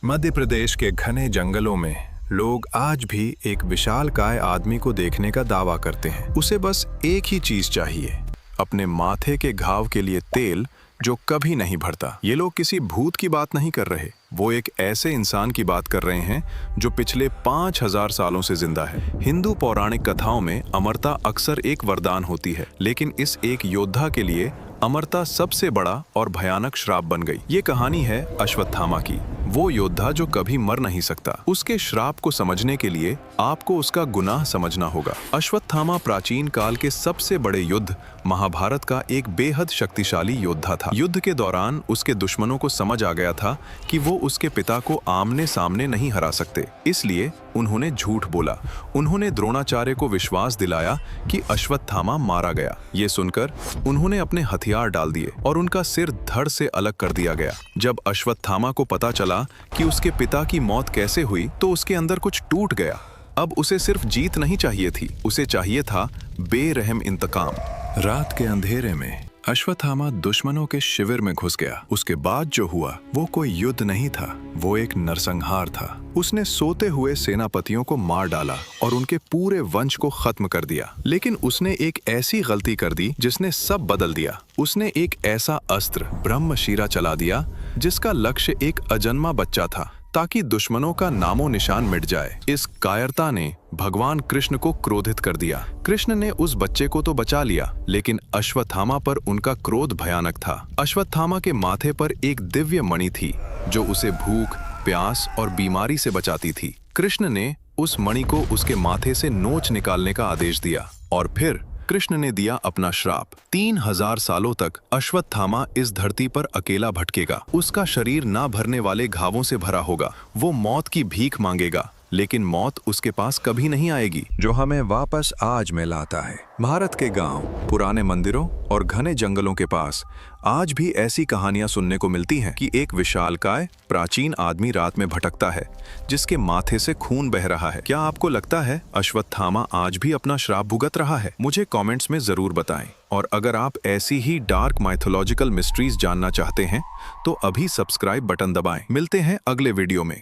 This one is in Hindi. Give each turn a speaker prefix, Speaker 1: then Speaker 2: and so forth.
Speaker 1: मध्य प्रदेश के घने जंगलों में लोग आज भी एक विशालकाय आदमी को देखने का दावा करते हैं। उसे बस एक ही चीज चाहिए, अपने माथे के घाव के लिए तेल जो कभी नहीं भरता। ये लोग किसी भूत की बात नहीं कर रहे, वो एक ऐसे इंसान की बात कर रहे हैं जो पिछले 5000 सालों से जिंदा है। हिंदू पौराणिक कथाओं में अमरता अक्सर एक वरदान होती है, लेकिन इस एक योद्धा के लिए अमरता सबसे बड़ा और भयानक श्राप बन गई। ये कहानी है अश्वत्थामा की, वो योद्धा जो कभी मर नहीं सकता। उसके श्राप को समझने के लिए आपको उसका गुनाह समझना होगा। अश्वत्थामा प्राचीन काल के सबसे बड़े युद्ध महाभारत का एक बेहद शक्तिशाली योद्धा था। युद्ध के दौरान उसके दुश्मनों को समझ आ गया था कि वो उसके पिता को आमने सामने नहीं हरा सकते, इसलिए उन्होंने झूठ बोला। उन्होंने द्रोणाचार्य को विश्वास दिलाया कि अश्वत्थामा मारा गया। ये सुनकर उन्होंने अपने हथियार डाल दिए और उनका सिर धड़ से अलग कर दिया गया। जब अश्वत्थामा को पता चला कि उसके पिता की मौत कैसे हुई, तो उसके अंदर कुछ टूट गया। अब उसे सिर्फ जीत नहीं चाहिए थी, उसे चाहिए था बेरहम इंतकाम। रात के अंधेरे में अश्वत्थामा दुश्मनों के शिविर में घुस गया। उसके बाद जो हुआ वो कोई युद्ध नहीं था, वो एक नरसंहार था। उसने सोते हुए सेनापतियों को मार डाला और उनके पूरे वंश को खत्म कर दिया। लेकिन उसने एक ऐसी गलती कर दी जिसने सब बदल दिया। उसने एक ऐसा अस्त्र ब्रह्मशिरा चला दिया जिसका लक्ष्य एक अजन्मा बच्चा था, ताकि दुश्मनों का नामो निशान मिट जाए। इस कायरता ने भगवान कृष्ण को क्रोधित कर दिया। कृष्ण ने उस बच्चे को तो बचा लिया, लेकिन अश्वत्थामा पर उनका क्रोध भयानक था। अश्वत्थामा के माथे पर एक दिव्य मणि थी जो उसे भूख, प्यास और बीमारी से बचाती थी। कृष्ण ने उस मणि को उसके माथे से नोच निकालने का आदेश दिया और फिर कृष्ण ने दिया अपना श्राप। 3000 सालों तक अश्वत्थामा इस धरती पर अकेला भटकेगा। उसका शरीर ना भरने वाले घावों से भरा होगा। वो मौत की भीख मांगेगा, लेकिन मौत उसके पास कभी नहीं आएगी। जो हमें वापस आज में लाता है। भारत के गांव, पुराने मंदिरों और घने जंगलों के पास आज भी ऐसी कहानियां सुनने को मिलती हैं कि एक विशालकाय प्राचीन आदमी रात में भटकता है, जिसके माथे से खून बह रहा है। क्या आपको लगता है अश्वत्थामा आज भी अपना श्राप भुगत रहा है? मुझे कमेंट्स में जरूर बताएं। और अगर आप ऐसी ही डार्क माइथोलॉजिकल मिस्ट्रीज जानना चाहते हैं तो अभी सब्सक्राइब बटन दबाएं। मिलते हैं अगले वीडियो में।